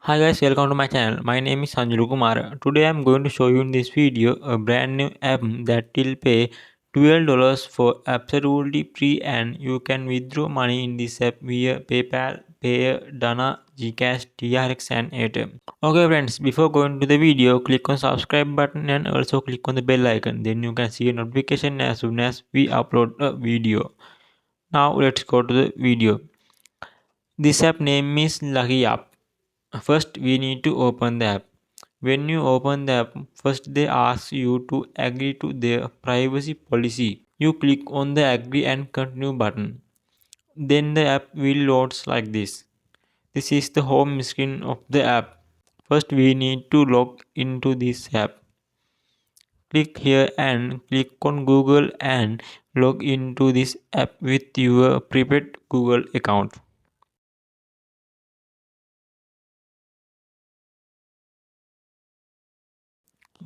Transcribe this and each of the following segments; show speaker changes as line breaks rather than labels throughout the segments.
Hi guys, welcome to my channel. My name is Sanjulu Kumar. Today I am going to show you in this video a brand new app that will pay $12 for absolutely free, and you can withdraw money in this app via PayPal, Payer, Dana, Gcash, TRX and ATM. Okay friends, before going to the video, click on subscribe button and also click on the bell icon. Then you can see a notification as soon as we upload a video. Now let's go to the video. This app name is Lucky App. First, we need to open the app. When you open the app, first they ask you to agree to their privacy policy. You click on the agree and continue button. Then the app will load like this. This is the home screen of the app. First, we need to log into this app. Click here and click on Google and log into this app with your prepaid Google account.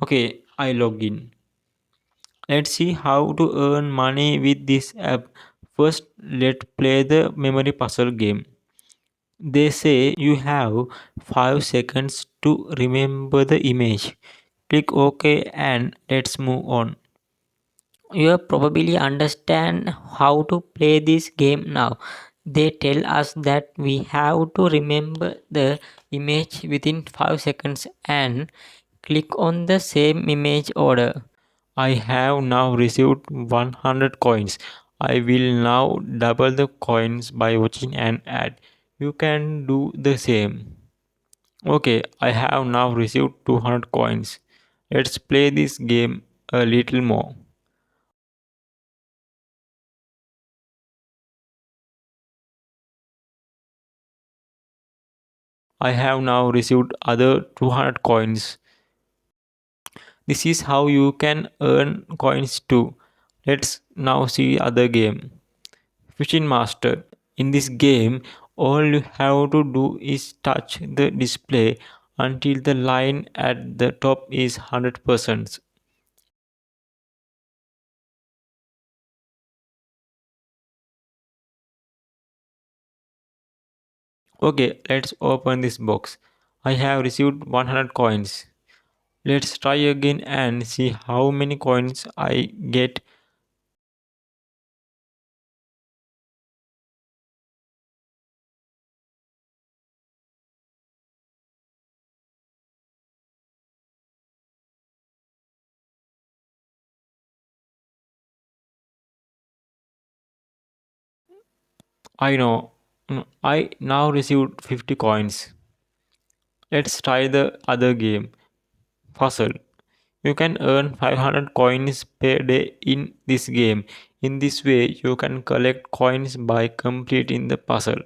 Okay, I log in. Let's see how to earn money with this app. First, let's play the memory puzzle game. They say you have 5 seconds to remember the image. Click OK and let's move on.
You probably understand how to play this game now. They tell us that we have to remember the image within 5 seconds and click on the same image order.
I have now received 100 coins. I will now double the coins by watching an ad. You can do the same. Okay, I have now received 200 coins. Let's play this game a little more. I have now received other 200 coins. This is how you can earn coins too. Let's now see other game. Fishing Master. In this game, all you have to do is touch the display until the line at the top is 100%. Okay, let's open this box. I have received 100 coins. Let's try again and see how many coins I get. I know. I now received 50 coins. Let's try the other game. Puzzle. You can earn 500 coins per day in this game. In this way, you can collect coins by completing the puzzle.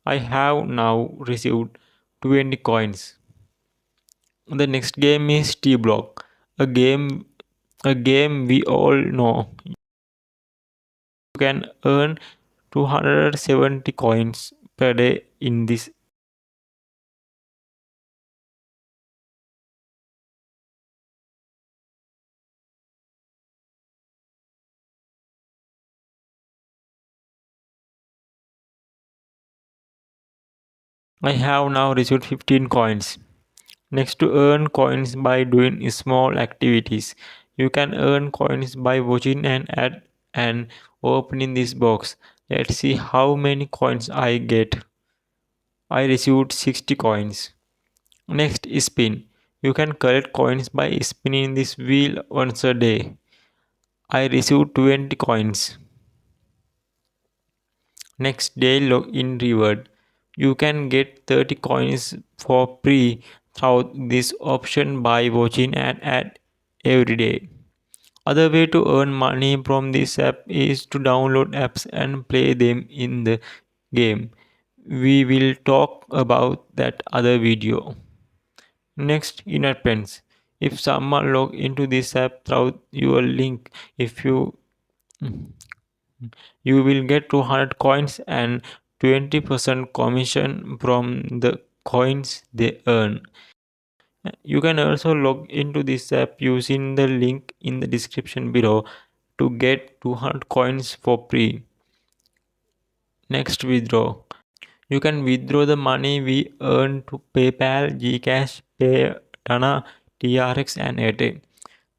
I have now received 20 coins. The next game is T-Block, a game we all know. You can earn 270 coins per day in this. I have now received 15 coins. Next, to earn coins by doing small activities. You can earn coins by watching an ad and opening this box. Let's see how many coins I get. I received 60 coins. Next, spin. You can collect coins by spinning this wheel once a day. I received 20 coins. Next, day login reward. You can get 30 coins for free through this option by watching an ad every day. Other way to earn money from this app is to download apps and play them in the game. We will talk about that other video. Next, inner friends. If someone log into this app through your link, if you will get 200 coins and 20% commission from the coins they earn. You can also log into this app using the link in the description below to get 200 coins for free. Next, withdraw. You can withdraw the money we earn to PayPal, Gcash, Paytana, TRX, and Airtel.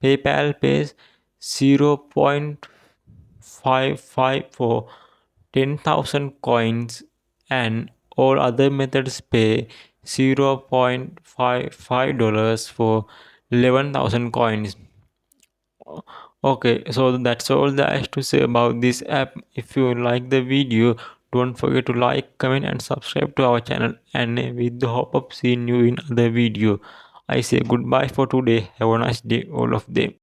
PayPal pays 0.55 for 10,000 coins, and all other methods pay $0.55 for 11,000 coins. Okay, so that's all there is to say about this app. If you like the video, don't forget to like, comment, and subscribe to our channel. And with the hope of seeing you in other video, I say goodbye for today. Have a nice day, all of them.